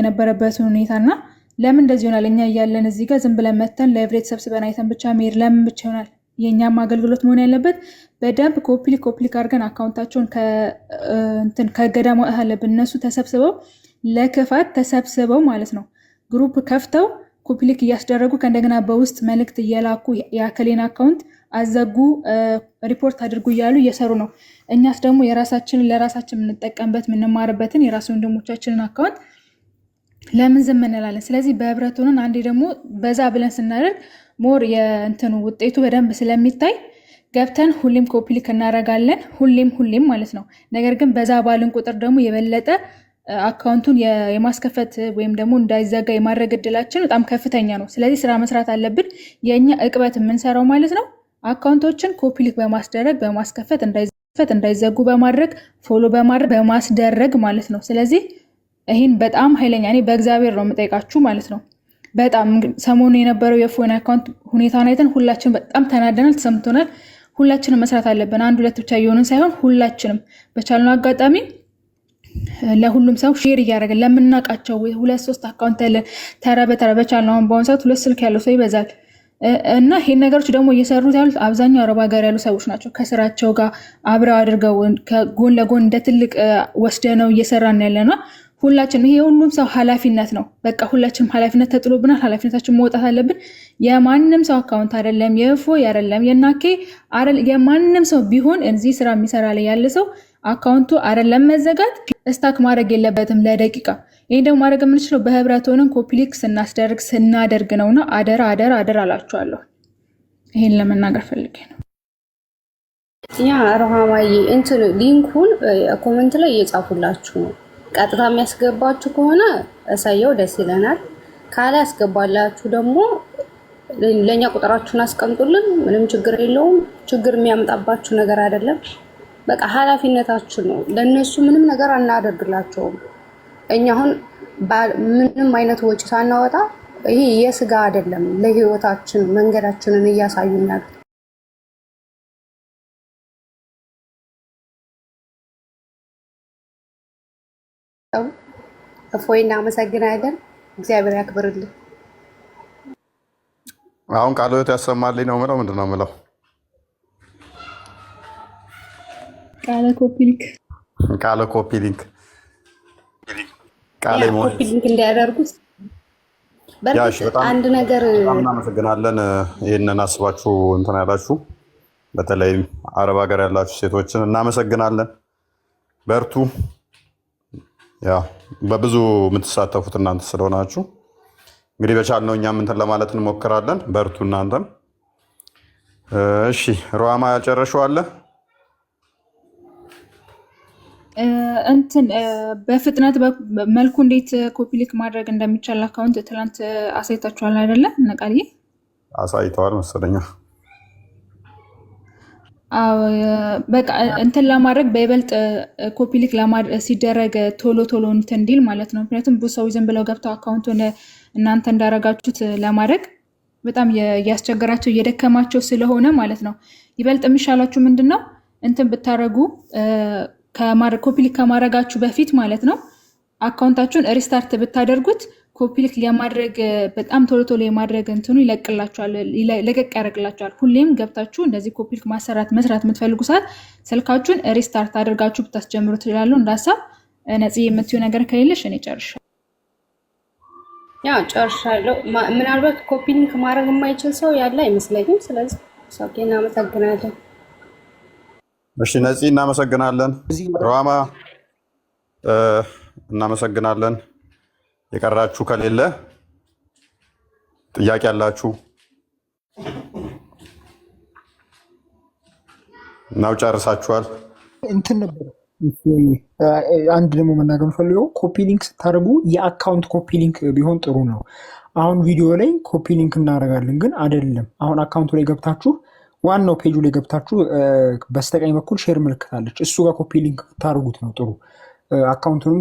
የነበረበት ሁኔታና ለምን እንደዚህ ይሆናል? እኛ እያለን እዚህ ጋር ዝም ብለን መተን ለብሬት ሰብስበን አይተን ብቻ መሄድ ለምን ብቻ ይሆናል? የእኛም አገልግሎት መሆን ያለበት በደንብ ኮፒሊክ አድርገን አካውንታቸውን ከእገዳ ማውጣት አለብን። እነሱ ተሰብስበው ለክፋት ተሰብስበው ማለት ነው ግሩፕ ከፍተው ኮፒሊክ እያስደረጉ ከእንደገና በውስጥ መልእክት እየላኩ የአከሌን አካውንት አዘጉ ሪፖርት አድርጉ እያሉ እየሰሩ ነው። እኛስ ደግሞ የራሳችንን ለራሳችን የምንጠቀምበት የምንማርበትን የራሱ ወንድሞቻችንን አካውንት ለምን ዝም እንላለን? ስለዚህ በህብረት ሆነን አንዴ ደግሞ በዛ ብለን ስናደርግ ሞር የእንትኑ ውጤቱ በደንብ ስለሚታይ ገብተን ሁሌም ኮፒሊክ እናደርጋለን። ሁሌም ማለት ነው። ነገር ግን በዛ ባልን ቁጥር ደግሞ የበለጠ አካውንቱን የማስከፈት ወይም ደግሞ እንዳይዘጋ የማድረግ እድላችን በጣም ከፍተኛ ነው። ስለዚህ ስራ መስራት አለብን። የእኛ እቅበት የምንሰራው ማለት ነው አካውንቶችን ኮፒሊክ በማስደረግ በማስከፈት እንዳይዘጉ በማድረግ ፎሎ በማድረግ በማስደረግ ማለት ነው። ስለዚህ ይህን በጣም ኃይለኛ እኔ በእግዚአብሔር ነው የምጠይቃችሁ ማለት ነው። በጣም ሰሞኑ የነበረው የፎን አካውንት ሁኔታውን አይተን ሁላችን በጣም ተናደናል፣ ተሰምቶናል። ሁላችንም መስራት አለብን። አንድ ሁለት ብቻ እየሆንን ሳይሆን ሁላችንም በቻልነው አጋጣሚ ለሁሉም ሰው ሼር እያደረግን ለምናውቃቸው 2-3 አካውንት ያለን ተራ በተራ በቻልነው አሁን በአሁኑ ሰዓት 2 ስልክ ያለው ሰው ይበዛል እና ይሄን ነገሮች ደግሞ እየሰሩት ያሉት አብዛኛው አረብ ሀገር ያሉ ሰዎች ናቸው። ከስራቸው ጋር አብረው አድርገው ጎን ለጎን እንደ ትልቅ ወስደነው እየሰራን ያለና ሁላችንም ይሄ ሁሉም ሰው ኃላፊነት ነው። በቃ ሁላችንም ኃላፊነት ተጥሎብናል። ኃላፊነታችን መውጣት አለብን። የማንም ሰው አካውንት አይደለም የእፎይ አይደለም የናኬ የማንም ሰው ቢሆን እዚህ ስራ የሚሰራ ላይ ያለ ሰው አካውንቱ አይደለም መዘጋት ስታክ ማድረግ የለበትም ለደቂቃ። ይሄን ደግሞ ማድረግ የምንችለው በህብረት ሆነን ኮፒሊክ ስናደርግ ነውና አደራ አላችኋለሁ። ይሄን ለመናገር ፈልጌ ነው። ያ ሮሃማዬ እንትን ሊንኩን ኮሜንት ላይ እየጻፉላችሁ ነው። ቀጥታ የሚያስገባችሁ ከሆነ እሳየው ደስ ይለናል። ካለ ያስገባላችሁ ደግሞ ለኛ ቁጥራችሁን አስቀምጡልን። ምንም ችግር የለውም። ችግር የሚያመጣባችሁ ነገር አይደለም። በቃ ኃላፊነታችን ነው። ለነሱ ምንም ነገር አናደርግላቸውም። እኛ አሁን ምንም አይነት ወጪ ሳናወጣ ይሄ የስጋ አይደለም፣ ለህይወታችን መንገዳችንን እያሳዩናል። እፎይ እናመሰግናለን። እግዚአብሔር ያክብርልን። አሁን ቃለ ሕይወት ያሰማልኝ ነው የምለው። ምንድን ነው የምለው? ቃለ ኮፒሊክ ኮፒሊክ እንዲያደርጉት በርግጥ አንድ ነገር እናመሰግናለን። ይህንን አስባችሁ እንትን ያላችሁ በተለይም አረብ ሀገር ያላችሁ ሴቶችን እናመሰግናለን። በርቱ። ያው በብዙ የምትሳተፉት እናንተ ስለሆናችሁ እንግዲህ በቻልነው እኛም እንትን ለማለት እንሞክራለን። በርቱ እናንተም። እሺ ሮሃማ ያጨረሽው አለ እንትን በፍጥነት መልኩ እንዴት ኮፒሊክ ማድረግ እንደሚቻል አካውንት ትላንት አሳይታችኋል አይደለ? ነቃልዬ አሳይተዋል መሰለኛ። በቃ እንትን ለማድረግ በይበልጥ ኮፒሊክ ሲደረግ ቶሎ እንትን እንዲል ማለት ነው። ምክንያቱም ብዙ ሰዎች ዝም ብለው ገብተው አካውንቱን እናንተ እንዳረጋችሁት ለማድረግ በጣም እያስቸገራቸው እየደከማቸው ስለሆነ ማለት ነው። ይበልጥ የሚሻላችሁ ምንድን ነው እንትን ብታረጉ ኮፒሊክ ከማድረጋችሁ በፊት ማለት ነው አካውንታችሁን ሪስታርት ብታደርጉት ኮፒሊክ የማድረግ በጣም ቶሎ የማድረግ እንትኑ ይለቅላችኋል፣ ለቀቅ ያደርግላችኋል። ሁሌም ገብታችሁ እንደዚህ ኮፒሊክ መስራት የምትፈልጉ ሰዓት ስልካችሁን ሪስታርት አድርጋችሁ ብታስጀምሩ ትችላሉ። እንዳሳብ ነፂ የምትዩ ነገር ከሌለሽ እኔ ጨርሻለሁ። ያው ጨርሻለሁ። ምናልባት ኮፒሊክ ማድረግ የማይችል ሰው ያለ አይመስለኝም። ስለዚህ ኦኬ፣ እናመሰግናለን። እሺ ነፂ እናመሰግናለን። ሮሃማ እናመሰግናለን። የቀራችሁ ከሌለ ጥያቄ ያላችሁ ነው ጨርሳችኋል? እንትን ነበር አንድ ደግሞ መናገር ፈልገው ኮፒ ሊንክ ስታደርጉ የአካውንት ኮፒ ሊንክ ቢሆን ጥሩ ነው። አሁን ቪዲዮ ላይ ኮፒ ሊንክ እናደርጋለን ግን አይደለም። አሁን አካውንቱ ላይ ገብታችሁ ዋናው ፔጁ ላይ ገብታችሁ በስተቀኝ በኩል ሼር ምልክት አለች። እሱ ጋር ኮፒ ሊንክ ብታደርጉት ነው ጥሩ። አካውንቱንም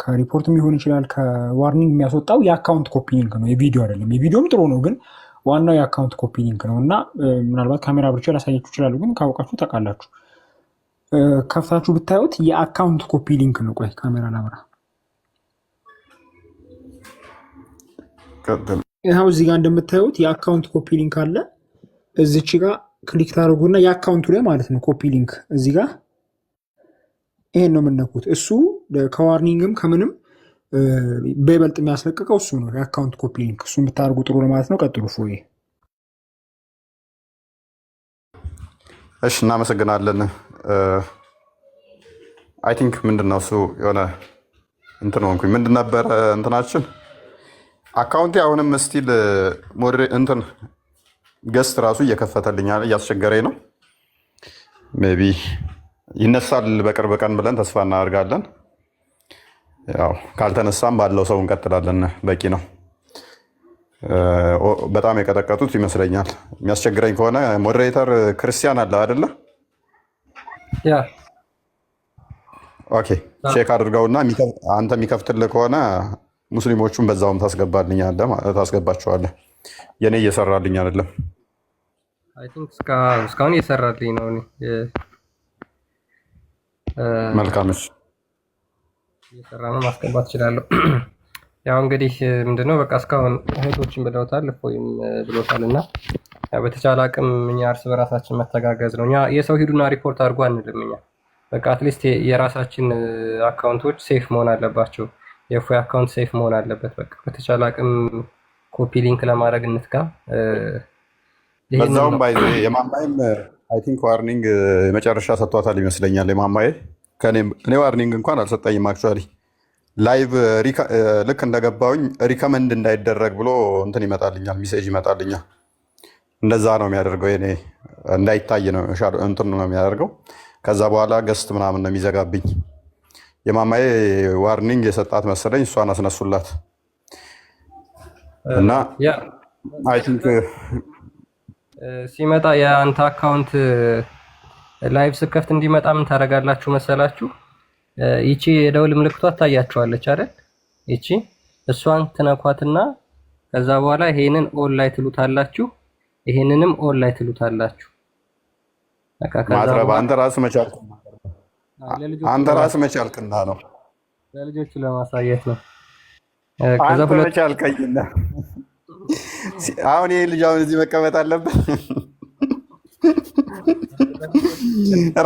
ከሪፖርትም ሊሆን ይችላል ከዋርኒንግ የሚያስወጣው የአካውንት ኮፒ ሊንክ ነው፣ የቪዲዮ አይደለም። የቪዲዮም ጥሩ ነው ግን ዋናው የአካውንት ኮፒ ሊንክ ነው። እና ምናልባት ካሜራ ብቻ ላሳያችሁ ይችላሉ ግን ካወቃችሁ ታውቃላችሁ። ከፍታችሁ ብታዩት የአካውንት ኮፒ ሊንክ ነው። ቆይ ካሜራ ላብራ። ይኸው እዚህ ጋር እንደምታዩት የአካውንት ኮፒ ሊንክ አለ። እዚች ጋር ክሊክ ታደርጉና የአካውንቱ ላይ ማለት ነው ኮፒ ሊንክ እዚህ ጋር ይሄን ነው የምነኩት። እሱ ከዋርኒንግም ከምንም በይበልጥ የሚያስለቅቀው እሱ ነው የአካውንት ኮፒ ሊንክ። እሱ ብታደርጉ ጥሩ ለማለት ነው። ቀጥሉ ፎዬ። እሺ እናመሰግናለን። አይ ቲንክ ምንድነው እሱ የሆነ እንትን ሆንኩኝ። ምንድን ነበረ እንትናችን አካውንቴ አሁንም ስቲል እንትን ገስት ራሱ እየከፈተልኛል እያስቸገረኝ ነው። ሜይ ቢ ይነሳል በቅርብ ቀን ብለን ተስፋ እናደርጋለን። ያው ካልተነሳም ባለው ሰው እንቀጥላለን። በቂ ነው። በጣም የቀጠቀጡት ይመስለኛል። የሚያስቸግረኝ ከሆነ ሞዴሬተር ክርስቲያን አለ አይደለ? ያ ኦኬ፣ ቼክ አድርገውና አንተ የሚከፍትልህ ከሆነ ሙስሊሞቹን በዛውም ታስገባቸዋለህ። የኔ እየሰራልኝ አይደለም። አይ ቲንክ እስካሁን እየሰራልኝ ነው። መልካም እየሰራ ነው። ማስገባት እችላለሁ። ያው እንግዲህ ምንድነው በቃ እስካሁን እህቶችን ብለውታል ወይም ብሎታል እና በተቻለ አቅም እኛ እርስ በራሳችን መተጋገዝ ነው። እኛ የሰው ሂዱና ሪፖርት አድርጎ አንልም። እኛ በቃ አትሊስት የራሳችን አካውንቶች ሴፍ መሆን አለባቸው። የፎይ አካውንት ሴፍ መሆን አለበት። በቃ በተቻለ አቅም ኮፒ ሊንክ ለማድረግ እንትጋ። በዛውም ባይዘ የማማይም አይ ቲንክ ዋርኒንግ የመጨረሻ ሰጥቷታል ይመስለኛል። የማማዬ እኔ ዋርኒንግ እንኳን አልሰጠኝም። አክቹዋሊ ላይቭ ልክ እንደገባውኝ ሪከመንድ እንዳይደረግ ብሎ እንትን ይመጣልኛል፣ ሚሴጅ ይመጣልኛል። እንደዛ ነው የሚያደርገው። እኔ እንዳይታይ ነው እንትን ነው የሚያደርገው። ከዛ በኋላ ገስት ምናምን ነው የሚዘጋብኝ። የማማዬ ዋርኒንግ የሰጣት መሰለኝ፣ እሷን አስነሱላት እና አይ ቲንክ ሲመጣ የአንተ አካውንት ላይቭ ስከፍት እንዲመጣ ምን ታደርጋላችሁ መሰላችሁ? ይቺ የደውል ምልክቷ ታያችኋለች አይደል? ይቺ እሷን ትነኳትና ከዛ በኋላ ይሄንን ኦል ላይ ትሉታላችሁ፣ ይሄንንም ኦል ላይ ትሉታላችሁ። በቃ ከዛ አንተ ራስህ መቻልክና ነው ለልጆቹ ለማሳየት ነው። ከዛ መቻልከኝና አሁን ይሄ ልጅ አሁን እዚህ መቀመጥ አለበት።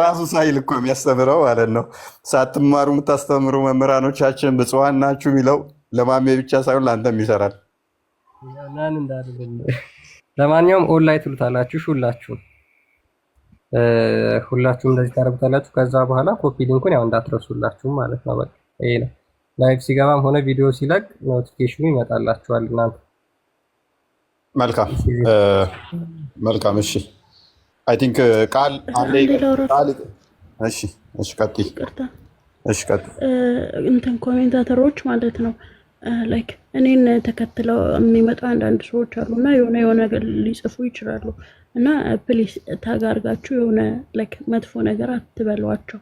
ራሱ ሳይል እኮ የሚያስተምረው ማለት ነው። ሳትማሩ የምታስተምሩ መምህራኖቻችን ብፁዓን ናችሁ የሚለው ለማሜ ብቻ ሳይሆን ለአንተም ይሰራል። ለማንኛውም ኦንላይን ትሉታላችሁ። ሁላችሁም እንደዚህ ታረጉታላችሁ። ከዛ በኋላ ኮፒ ሊንኩን ያው እንዳትረሱላችሁ ማለት ነው። በቃ ይሄ ነው። ላይቭ ሲገባም ሆነ ቪዲዮ ሲለቅ ኖቲፊኬሽኑ ይመጣላችኋል እናንተ። መልካም እሺ። አይ ቲንክ ቃል ቀጥይ። እንትን ኮሜንታተሮች ማለት ነው ላይክ እኔን ተከትለው የሚመጡ አንዳንድ ሰዎች አሉና የሆነ ነገር ሊጽፉ ይችላሉ እና ፕሊስ ታግ አድርጋችሁ የሆነ ላይክ መጥፎ ነገር አትበሏቸው።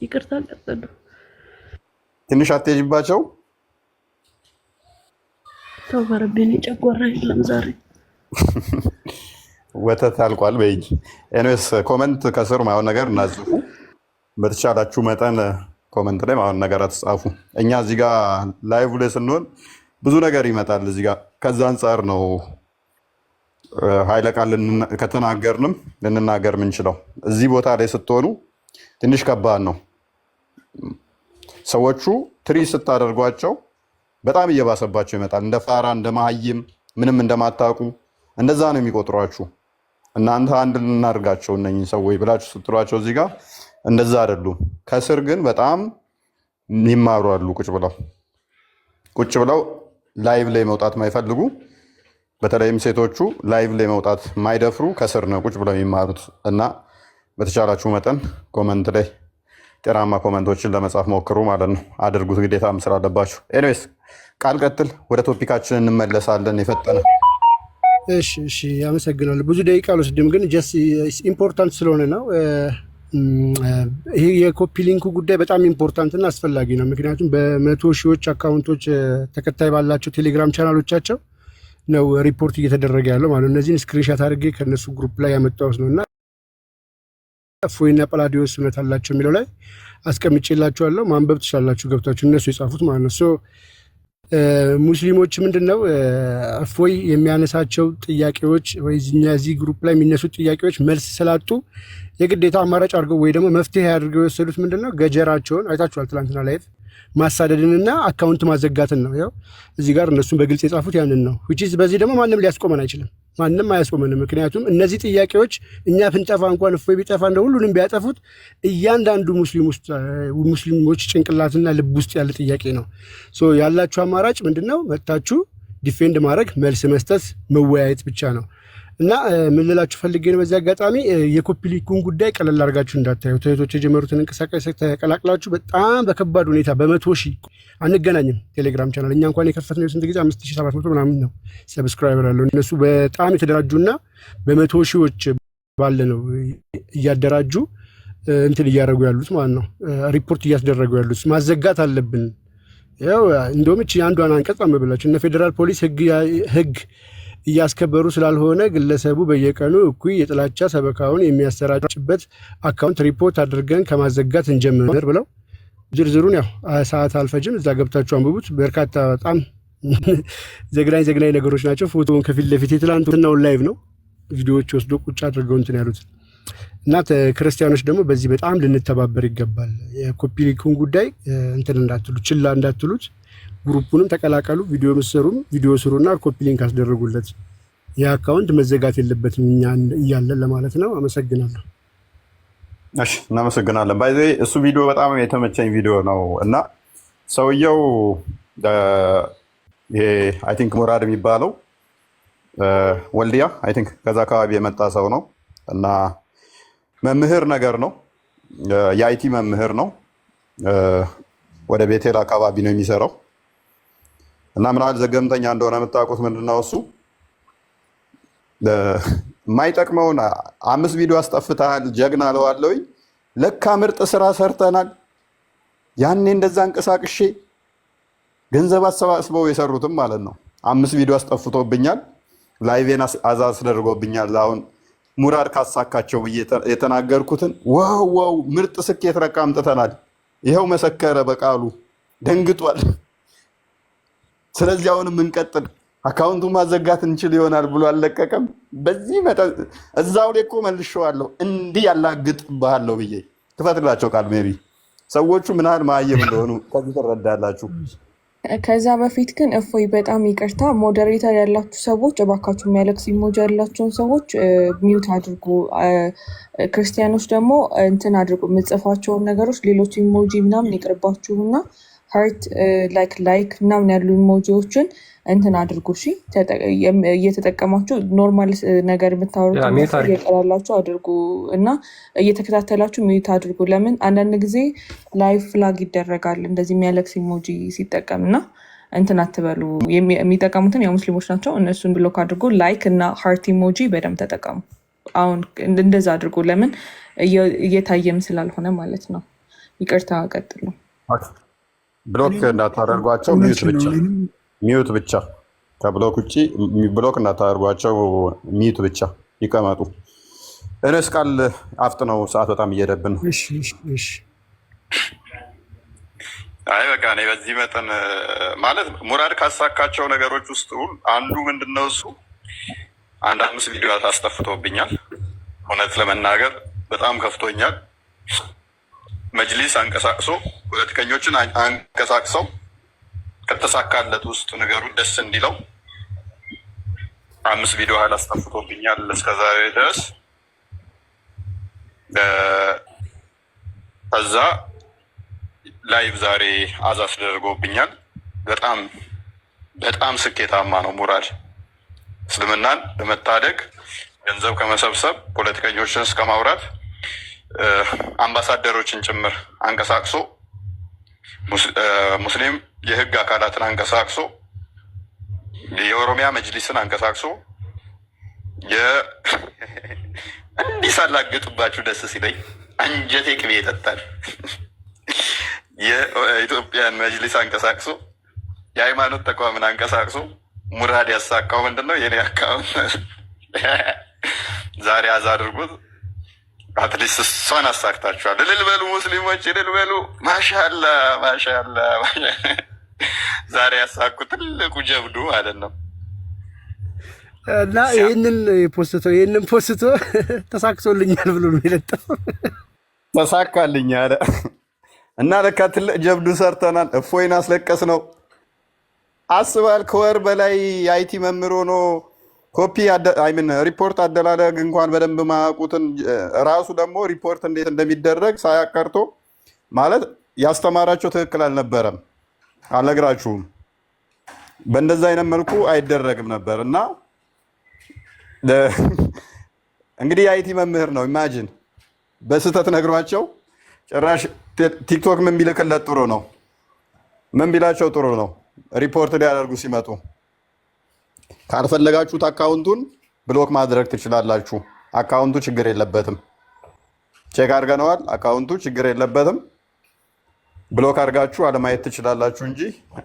ይቅርታ ቀጥሉ። ትንሽ አትሄጂባቸው። ተው በረቤን ጨጓራ የለም ዛሬ ወተት አልቋል በይኝ። ኤኒዌይስ ኮመንት ከስር ማይሆን ነገር እናጽፉ። በተቻላችሁ መጠን ኮመንት ላይ ማይሆን ነገር አትጻፉ። እኛ እዚህ ጋር ላይቭ ላይ ስንሆን ብዙ ነገር ይመጣል እዚህ ጋር። ከዛ አንጻር ነው ኃይለ ቃል ከተናገርንም ልንናገር ምንችለው። እዚህ ቦታ ላይ ስትሆኑ ትንሽ ከባድ ነው። ሰዎቹ ትሪ ስታደርጓቸው በጣም እየባሰባቸው ይመጣል። እንደ ፋራ እንደ መሀይም ምንም እንደማታውቁ እንደዛ ነው የሚቆጥሯችሁ። እናንተ አንድ ልናደርጋቸው እነኝህ ሰዎች ብላችሁ ስትሏቸው እዚህ ጋር እንደዛ አይደሉም። ከስር ግን በጣም ይማሯሉ። ቁጭ ብለው ላይቭ ላይ መውጣት ማይፈልጉ፣ በተለይም ሴቶቹ ላይቭ ላይ መውጣት ማይደፍሩ ከስር ነው ቁጭ ብለው የሚማሩት። እና በተቻላችሁ መጠን ኮመንት ላይ ጤናማ ኮመንቶችን ለመጻፍ ሞክሩ ማለት ነው። አድርጉት፣ ግዴታም ስላለባችሁ። ኤኒዌይስ ቃል ቀጥል፣ ወደ ቶፒካችን እንመለሳለን የፈጠነ። እሺ አመሰግናለሁ። ብዙ ደቂቃ አልወስድም፣ ግን ጀስት ኢምፖርታንት ስለሆነ ነው። ይሄ የኮፒ ሊንኩ ጉዳይ በጣም ኢምፖርታንት እና አስፈላጊ ነው። ምክንያቱም በመቶ ሺዎች አካውንቶች ተከታይ ባላቸው ቴሌግራም ቻናሎቻቸው ነው ሪፖርት እየተደረገ ያለው ማለት ነው። እነዚህን ስክሪንሻት አድርጌ ከነሱ ግሩፕ ላይ ያመጣሁት ነው እና እፎይና ጳላዲዮስ እውነት አላቸው የሚለው ላይ አስቀምጬላችኋለሁ። ማንበብ ትችላላችሁ ገብታችሁ፣ እነሱ የጻፉት ማለት ነው። ሙስሊሞች ምንድነው እፎይ የሚያነሳቸው ጥያቄዎች ወይ እዚህ ግሩፕ ላይ የሚነሱት ጥያቄዎች መልስ ስላጡ የግዴታ አማራጭ አድርገው ወይ ደግሞ መፍትሄ አድርገው የወሰዱት ምንድነው ገጀራቸውን አይታችኋል። ትናንትና ላይቭ ማሳደድንና አካውንት ማዘጋትን ነው። ያው እዚህ ጋር እነሱም በግልጽ የጻፉት ያንን ነው። በዚህ ደግሞ ማንም ሊያስቆመን አይችልም። ማንም አያስቆመንም። ምክንያቱም እነዚህ ጥያቄዎች እኛ ብንጠፋ እንኳን እፎይ ቢጠፋ እንደ ሁሉንም ቢያጠፉት እያንዳንዱ ሙስሊሞች ጭንቅላትና ልብ ውስጥ ያለ ጥያቄ ነው። ያላችሁ አማራጭ ምንድነው? መጥታችሁ ዲፌንድ ማድረግ፣ መልስ መስጠት፣ መወያየት ብቻ ነው እና ምን ልላችሁ ፈልጌ ነው በዚህ አጋጣሚ የኮፒ ሊንኩን ጉዳይ ቀለል አድርጋችሁ እንዳታዩ። እህቶች የጀመሩትን እንቅስቃሴ ተቀላቅላችሁ በጣም በከባድ ሁኔታ በ100,000 አንገናኝም። ቴሌግራም ቻናል እኛ እንኳን የከፈትነው ስንት ጊዜ 5700 ምናምን ነው ሰብስክራይበር ያለው። እነሱ በጣም የተደራጁና በ100,000ዎች ባለ ነው እያደራጁ እንትን እያደረጉ ያሉት ማለት ነው። ሪፖርት እያስደረጉ ያሉት ማዘጋት አለብን። ያው እንደውም እቺ አንዷን አንቀጽ አንብብላችሁ እነ ፌዴራል ፖሊስ ህግ እያስከበሩ ስላልሆነ ግለሰቡ በየቀኑ እኩይ የጥላቻ ሰበካውን የሚያሰራጭበት አካውንት ሪፖርት አድርገን ከማዘጋት እንጀምር ብለው ዝርዝሩን ያው ሰዓት አልፈጅም፣ እዛ ገብታችሁ አንብቡት። በርካታ በጣም ዘግናኝ ነገሮች ናቸው። ፎቶውን ከፊት ለፊት የትላንትናው ላይቭ ነው ቪዲዮዎች ወስዶ ቁጭ አድርገው እንትን ያሉት እና ክርስቲያኖች ደግሞ በዚህ በጣም ልንተባበር ይገባል። የኮፒ ሊንኩን ጉዳይ እንትን እንዳትሉት፣ ችላ እንዳትሉት። ግሩፑንም ተቀላቀሉ። ቪዲዮ ምስሩም ቪዲዮ ስሩና ኮፒ ሊንክ አስደረጉለት። የአካውንት መዘጋት የለበትም እኛ እያለን ለማለት ነው። አመሰግናለሁ። እሺ እናመሰግናለን። ባይዘ እሱ ቪዲዮ በጣም የተመቸኝ ቪዲዮ ነው እና ሰውየው ይሄ አይ ቲንክ ሙራድ የሚባለው ወልዲያ አይ ቲንክ ከዛ አካባቢ የመጣ ሰው ነው እና መምህር ነገር ነው፣ የአይቲ መምህር ነው። ወደ ቤቴል አካባቢ ነው የሚሰራው እና ምናል ዘገምተኛ እንደሆነ የምታውቁት ምንድነው እሱ የማይጠቅመውን 5 ቪዲዮ አስጠፍተሃል ጀግና አለዋለሁ። ለካ ምርጥ ስራ ሰርተናል። ያኔ እንደዛ እንቀሳቅሼ ገንዘብ አሰባስበው የሰሩትም ማለት ነው። 5 ቪዲዮ አስጠፍቶብኛል፣ ላይቬን አዛ አስደርጎብኛል። አሁን ሙራድ ካሳካቸው ብዬ የተናገርኩትን ዋው ምርጥ ስኬት ረካ አምጥተናል፣ ይኸው መሰከረ፣ በቃሉ ደንግጧል። ስለዚህ አሁንም እንቀጥል፣ አካውንቱ ማዘጋት እንችል ይሆናል ብሎ አልለቀቀም። በዚህ መጠን እዛው ላይ እኮ መልሼዋለሁ፣ እንዲህ ያላግጥብሃለሁ ብዬ ክፈትላቸው ቃል ሜሪ ሰዎቹ ምን ያህል ማየም እንደሆኑ ከዚህ ትረዳላችሁ። ከዛ በፊት ግን እፎይ በጣም ይቅርታ፣ ሞዴሬተር ያላችሁ ሰዎች እባካችሁ የሚያለቅስ ኢሞጂ ያላቸውን ሰዎች ሚዩት አድርጉ። ክርስቲያኖች ደግሞ እንትን አድርጉ፣ የምጽፏቸውን ነገሮች ሌሎች ኢሞጂ ምናምን ይቅርባችሁና ሀርት ላይክ ምናምን ያሉ ኢሞጂዎችን እንትን አድርጉ። እሺ እየተጠቀማችሁ ኖርማል ነገር የምታወሩት እየቀላላችሁ አድርጉ እና እየተከታተላችሁ ሚዩት አድርጉ። ለምን አንዳንድ ጊዜ ላይቭ ፍላግ ይደረጋል እንደዚህ የሚያለቅስ ኢሞጂ ሲጠቀም እና እንትን አትበሉ። የሚጠቀሙትን ያው ሙስሊሞች ናቸው፣ እነሱን ብሎክ አድርጉ። ላይክ እና ሀርት ኢሞጂ በደንብ ተጠቀሙ። አሁን እንደዛ አድርጉ። ለምን እየታየም ስላልሆነ ማለት ነው። ይቅርታ ቀጥሉ። ብሎክ እንዳታደርጓቸው ሚዩት ብቻ ከብሎክ ውጭ ብሎክ እንዳታደርጓቸው ሚዩት ብቻ ይቀመጡ። እኔስ ቃል አፍጥ ነው፣ ሰዓት በጣም እየሄደብን ነው። አይ በቃ እኔ በዚህ መጠን ማለት ሙራድ ካሳካቸው ነገሮች ውስጥ አንዱ ምንድነው እሱ 5 ቪዲዮ አስጠፍቶብኛል። እውነት ለመናገር በጣም ከፍቶኛል። መጅሊስ አንቀሳቅሶ ፖለቲከኞችን አንቀሳቅሰው ከተሳካለት ውስጥ ነገሩ ደስ እንዲለው 5 ቪዲዮ አስጠፍቶብኛል እስከዛሬ ድረስ። ከዛ ላይቭ ዛሬ አዛ አስደርጎብኛል። በጣም ስኬታማ ነው ሙራድ። እስልምናን ለመታደግ ገንዘብ ከመሰብሰብ ፖለቲከኞችን እስከ ማውራት አምባሳደሮችን ጭምር አንቀሳቅሶ ሙስሊም የህግ አካላትን አንቀሳቅሶ የኦሮሚያ መጅሊስን አንቀሳቅሶ እንዲህ ሳላግጥባችሁ ደስ ሲለኝ አንጀቴ ቅቤ ይጠጣል። የኢትዮጵያን መጅሊስ አንቀሳቅሶ የሃይማኖት ተቋምን አንቀሳቅሶ ሙራድ ያሳካው ምንድነው? የኔ አካውንት ዛሬ አዛ አድርጉት። አትሊስት እሷን አሳክታችኋል። እልል በሉ ሙስሊሞች፣ እልል በሉ። ማሻአላ ማሻአላ። ዛሬ ያሳኩት ትልቁ ጀብዱ ማለት ነው። እና ይህንን ፖስቶ ተሳክቶልኛል ብሎ ነው የለጠፈው። ተሳካልኝ አለ እና ለካ ትልቅ ጀብዱ ሰርተናል። እፎይን አስለቀስ ነው አስባል። ከወር በላይ የአይቲ መምህር ሆኖ ኮፒ ሪፖርት አደላለግ እንኳን በደንብ ማያውቁትን ራሱ ደግሞ ሪፖርት እንዴት እንደሚደረግ ሳያቀርቶ ማለት ያስተማራቸው ትክክል አልነበረም። አልነግራችሁም። በእንደዛ አይነት መልኩ አይደረግም ነበር እና እንግዲህ የአይቲ መምህር ነው። ኢማጂን በስህተት ነግሯቸው ጭራሽ ቲክቶክ ምን ቢልክለት ጥሩ ነው? ምን ቢላቸው ጥሩ ነው? ሪፖርት ሊያደርጉ ሲመጡ ካልፈለጋችሁት አካውንቱን ብሎክ ማድረግ ትችላላችሁ። አካውንቱ ችግር የለበትም። ቼክ አድርገነዋል። አካውንቱ ችግር የለበትም። ብሎክ አድርጋችሁ አለማየት ትችላላችሁ እንጂ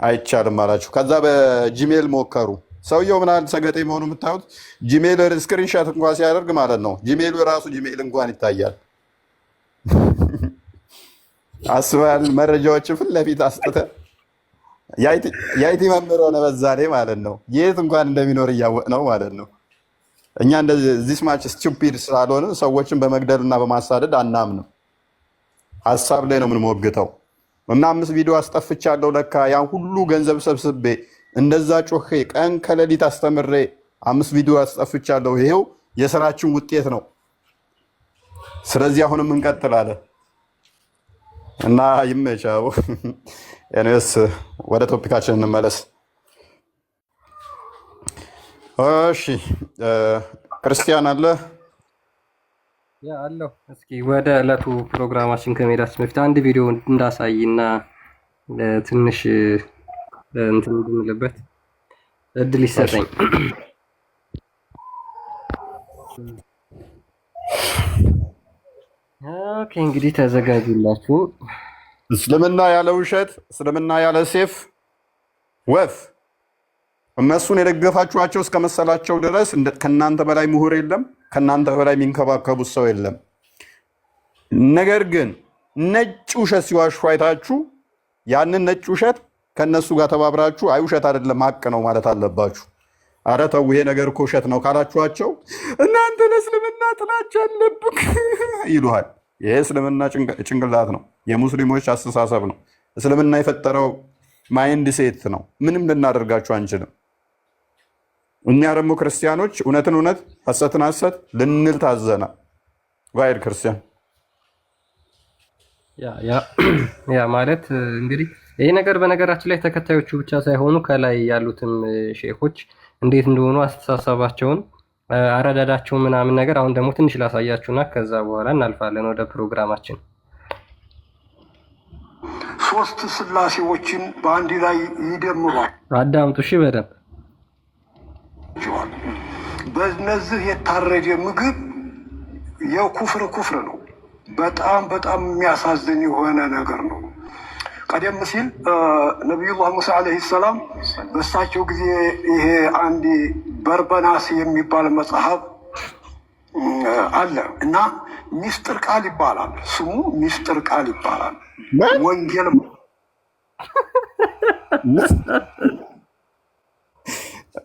አይቻልም አላችሁ። ከዛ በጂሜል ሞከሩ። ሰውየው ምናል ሰገጤ መሆኑ የምታዩት ጂሜል ስክሪንሻት እንኳን ሲያደርግ ማለት ነው ጂሜሉ የራሱ ጂሜል እንኳን ይታያል። አስባል መረጃዎችን ፊት ለፊት አስጥተ የአይቲ መምህር ሆነ በዛ ላይ ማለት ነው። የት እንኳን እንደሚኖር እያወቅ ነው ማለት ነው። እኛ እንደዚህ ማች ስቱፒድ ስላልሆነ ሰዎችን በመግደልና በማሳደድ አናምንም። ሀሳብ ላይ ነው የምንሞግተው። እና 5 ቪዲዮ አስጠፍቻለሁ ለካ ያን ሁሉ ገንዘብ ሰብስቤ እንደዛ ጮኼ ቀን ከሌሊት አስተምሬ 5 ቪዲዮ አስጠፍቻለሁ። ይሄው የስራችን ውጤት ነው። ስለዚህ አሁንም እንቀጥላለን እና ይመቻው። ኤኒዌይስ ወደ ቶፒካችን እንመለስ። እሺ ክርስቲያን አለ አለሁ። እስኪ ወደ ዕለቱ ፕሮግራማችን ከመሄዳችን በፊት አንድ ቪዲዮ እንዳሳይና ትንሽ እንትን እንድንልበት እድል ይሰጠኝ። ኦኬ እንግዲህ ተዘጋጁላችሁ። እስልምና ያለ ውሸት፣ እስልምና ያለ ሴፍ ወፍ። እነሱን የደገፋችኋቸው እስከመሰላቸው ድረስ ከእናንተ በላይ ምሁር የለም፣ ከእናንተ በላይ የሚንከባከቡት ሰው የለም። ነገር ግን ነጭ ውሸት ሲዋሹ አይታችሁ ያንን ነጭ ውሸት ከእነሱ ጋር ተባብራችሁ አይ ውሸት አይደለም ሀቅ ነው ማለት አለባችሁ። አረ ተው ይሄ ነገር እኮ ውሸት ነው ካላችኋቸው እናንተ ለእስልምና ጥላቻ አለብክ ይሉሃል። ይሄ እስልምና ጭንቅላት ነው፣ የሙስሊሞች አስተሳሰብ ነው። እስልምና የፈጠረው ማይንድ ሴት ነው። ምንም ልናደርጋችሁ አንችልም። እኛ ደግሞ ክርስቲያኖች እውነትን እውነት ሐሰትን ሐሰት ልንል ታዘና ዋይድ ክርስቲያን ያ ማለት እንግዲህ ይሄ ነገር በነገራችን ላይ ተከታዮቹ ብቻ ሳይሆኑ ከላይ ያሉትም ሼኾች እንዴት እንደሆኑ አስተሳሰባቸውን አረዳዳቸው ምናምን ነገር አሁን ደግሞ ትንሽ ላሳያችሁና ከዛ በኋላ እናልፋለን ወደ ፕሮግራማችን። 3 ስላሴዎችን በአንድ ላይ ይደምሯል። አዳምጡ እሺ በደንብ። በእነዚህ የታረደ ምግብ የኩፍር ነው። በጣም በጣም የሚያሳዝን የሆነ ነገር ነው። ቀደም ሲል ነቢዩላህ ሙሳ ዓለይሂ ሰላም በእሳቸው ጊዜ ይሄ አንድ በርበናስ የሚባል መጽሐፍ አለ እና ሚስጥር ቃል ይባላል። ስሙ ሚስጥር ቃል ይባላል። ወንጌል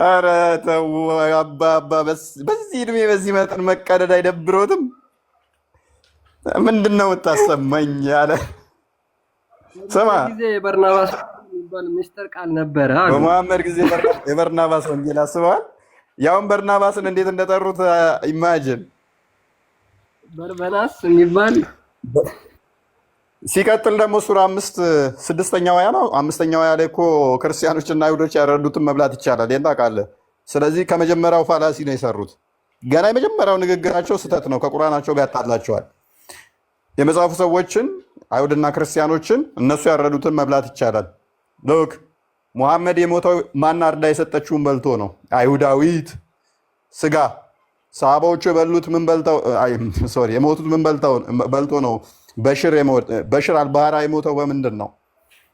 ኧረ ተው አባባ፣ በዚህ እድሜ በዚህ መጠን መቀደድ አይደብሮትም? ምንድን ነው የምታሰማኝ አለ። ስማ ጊዜ በርናባስ የሚባል ሚስጥር ቃል ነበረ። በመሐመድ ጊዜ የበርናባስ ወንጌል አስበዋል። ያውን በርናባስን እንዴት እንደጠሩት ኢማጅን። በርበናስ የሚባል ሲቀጥል ደግሞ ሱራ 5:6 አያ ነው። 5ኛ አያ ላይ እኮ ክርስቲያኖችና አይሁዶች ያረዱትን መብላት ይቻላል። ይሄን ታውቃለህ። ስለዚህ ከመጀመሪያው ፋላሲ ነው የሰሩት። ገና የመጀመሪያው ንግግራቸው ስህተት ነው፣ ከቁርአናቸው ጋር ያጣላቸዋል። የመጽሐፉ ሰዎችን አይሁድና ክርስቲያኖችን እነሱ ያረዱትን መብላት ይቻላል። ሎክ ሙሐመድ የሞተው ማን አርዳ የሰጠችውን በልቶ ነው? አይሁዳዊት ስጋ። ሰሃባዎቹ የበሉት ምን በልተው የሞቱት ምን በልቶ ነው? በሽር አልባህራ የሞተው በምንድን ነው?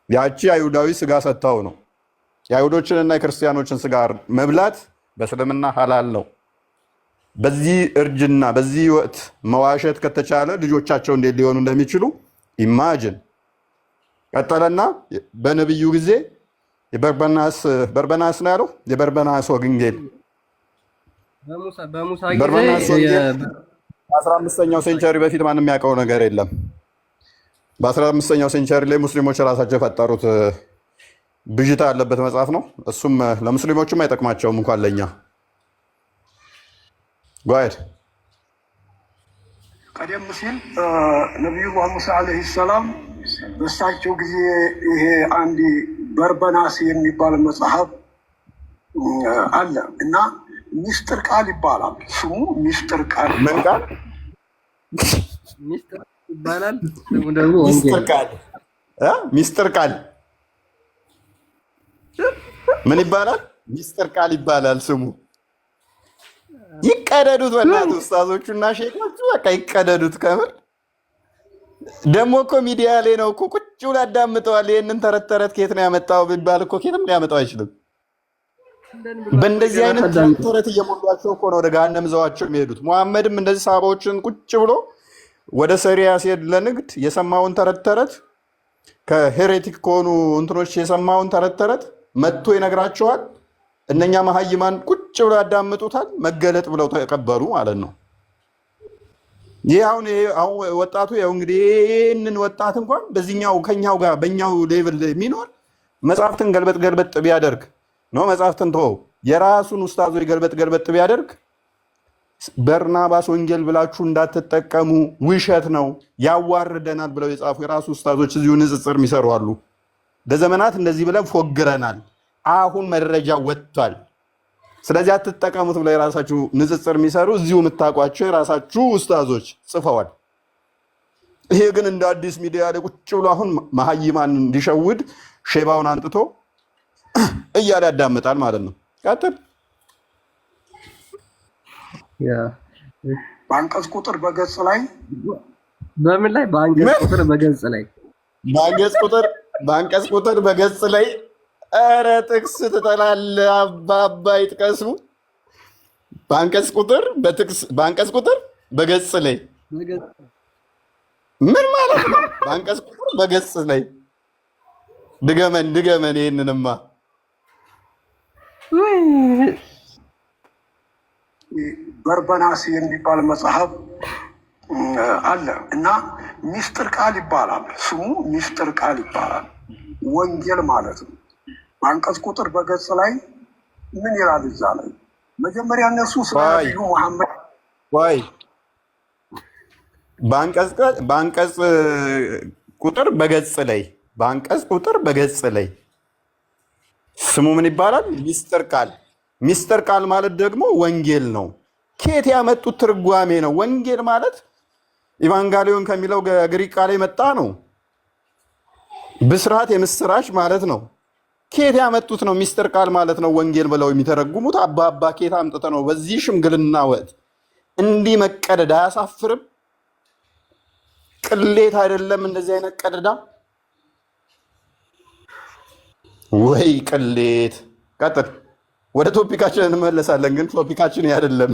ያቺ አይሁዳዊ ስጋ ሰጥተው ነው። የአይሁዶችንና የክርስቲያኖችን ስጋ መብላት በእስልምና ሐላል ነው። በዚህ እርጅና በዚህ ወቅት መዋሸት ከተቻለ ልጆቻቸው እንዴት ሊሆኑ እንደሚችሉ ኢማጅን። ቀጠለና በነብዩ ጊዜ በርበናስ ነው ያለው። የበርበናስ ወንጌል በሙሳ በርበናስ ጊዜ ወንጌል 15ኛው ሴንቸሪ በፊት ማንም የሚያውቀው ነገር የለም። በ15ኛው ሴንቸሪ ላይ ሙስሊሞች ራሳቸው የፈጠሩት ብዥታ ያለበት መጽሐፍ ነው። እሱም ለሙስሊሞችም አይጠቅማቸውም እንኳን ለኛ። ጓድ ቀደም ሲል ነቢዩላህ ሙሳ ዓለይሂ ሰላም በእሳቸው ጊዜ ይሄ አንድ በርበናስ የሚባል መጽሐፍ አለ እና ሚስጥር ቃል ይባላል። ስሙ ሚስጥር ቃል። ምን ቃል? ሚስጥር ይባላል። ስሙ ደግሞ ሚስጥር ቃል። ሚስጥር ቃል ምን ይባላል? ሚስጥር ቃል ይባላል ስሙ። ይቀደዱት በእናትህ ኡስታዞቹ እና ሼኮቹ በቃ ይቀደዱት። ከምር ደግሞ እኮ ሚዲያ ላይ ነው እኮ ቁጭ ብሎ ያዳምጠዋል። ይህንን ተረት ከየት ነው ያመጣው ቢባል እኮ ከየትም ሊያመጣው አይችልም። በእንደዚህ አይነት ተረት እየሞሏቸው እኮ ነው ወደ ገሃነም ዘዋቸው የሚሄዱት። ሙሐመድም እንደዚህ ሰሃባዎችን ቁጭ ብሎ ወደ ሰሪያ ሲሄድ ለንግድ የሰማውን ተረት ከሄሬቲክ ከሆኑ እንትኖች የሰማውን ተረት መጥቶ ይነግራቸዋል። እነኛ መሀይማን ቁጭ ብለው ያዳምጡታል። መገለጥ ብለው ተቀበሉ ማለት ነው። ይህ አሁን ወጣቱ ያው እንግዲህ ይህንን ወጣት እንኳን በዚህኛው ከኛው ጋር በኛው ሌቭል የሚኖር መጽሐፍትን ገልበጥ ቢያደርግ ነው መጽሐፍትን ተወው የራሱን ኡስታዞች ገልበጥ ቢያደርግ በርናባስ ወንጌል ብላችሁ እንዳትጠቀሙ ውሸት ነው ያዋርደናል ብለው የጻፉ የራሱ ኡስታዞች እዚሁ ንጽጽር የሚሰሩ አሉ። ለዘመናት እንደዚህ ብለን ፎግረናል። አሁን መረጃ ወጥቷል። ስለዚህ አትጠቀሙት ብለው የራሳችሁ ንጽጽር የሚሰሩ እዚሁ የምታውቋቸው የራሳችሁ ኡስታዞች ጽፈዋል። ይሄ ግን እንደ አዲስ ሚዲያ ላይ ቁጭ ብሎ አሁን መሀይማን እንዲሸውድ ሼባውን አንጥቶ እያለ ያዳምጣል ማለት ነው። ቀጥል። በአንቀጽ ቁጥር በገጽ ላይ በምን ላይ? በአንቀጽ ቁጥር በገጽ ላይ በአንቀጽ ቁጥር በገጽ ላይ ኧረ ጥቅስ ትጠላለህ። አባባ ይጥቀሱ። በአንቀጽ ቁጥር በገጽ ላይ ምን ማለት ነው? በአንቀጽ ቁጥር በገጽ ላይ ድገመን። ይህንንማ በርበናስ የሚባል መጽሐፍ አለ እና ሚስጥር ቃል ይባላል። ስሙ ሚስጥር ቃል ይባላል። ወንጌል ማለት ነው። በአንቀጽ ቁጥር በገጽ ላይ ምን ይላል? እዛ ላይ መጀመሪያ እነሱ ስለ ነቢዩ መሐመድ በአንቀጽ ቁጥር በገጽ ላይ ስሙ ምን ይባላል? ሚስጥር ቃል ማለት ደግሞ ወንጌል ነው። ከየት ያመጡት ትርጓሜ ነው? ወንጌል ማለት ኢቫንጋሊዮን ከሚለው ግሪክ ቃል የመጣ ነው። ብስራት፣ የምስራች ማለት ነው። ከየት ያመጡት ነው? ሚስጥር ቃል ማለት ነው ወንጌል ብለው የሚተረጉሙት አባባ ከየት አምጥተ ነው? በዚህ ሽምግልና ወቅት እንዲህ መቀደድ አያሳፍርም? ቅሌት አይደለም? እንደዚህ አይነት ቀደዳ ወይ ቅሌት። ቀጥል። ወደ ቶፒካችን እንመለሳለን፣ ግን ቶፒካችን አይደለም።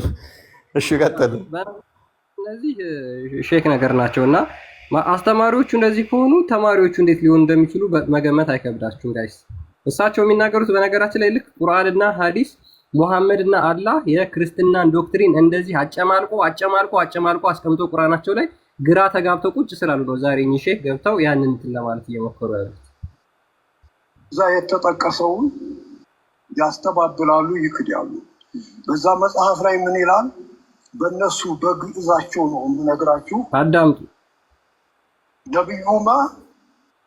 እሺ ቀጥል። እነዚህ ሼክ ነገር ናቸው እና አስተማሪዎቹ እንደዚህ ከሆኑ ተማሪዎቹ እንዴት ሊሆኑ እንደሚችሉ መገመት አይከብዳችሁም ጋይስ። እሳቸው የሚናገሩት በነገራችን ላይ ልክ ቁርአንና ሐዲስ ሙሐመድና አላህ የክርስትናን ዶክትሪን እንደዚህ አጨማልቆ አስቀምጦ ቁርአናቸው ላይ ግራ ተጋብተው ቁጭ ስላሉ ነው ዛሬ ሼክ ገብተው ያንን እንትን ለማለት እየሞከሩ ያሉት። እዛ የተጠቀሰውን ያስተባብላሉ፣ ይክዳሉ። በዛ መጽሐፍ ላይ ምን ይላል? በእነሱ በግዕዛቸው ነው የምነግራችሁ፣ አዳምጡ። ነቢዩማ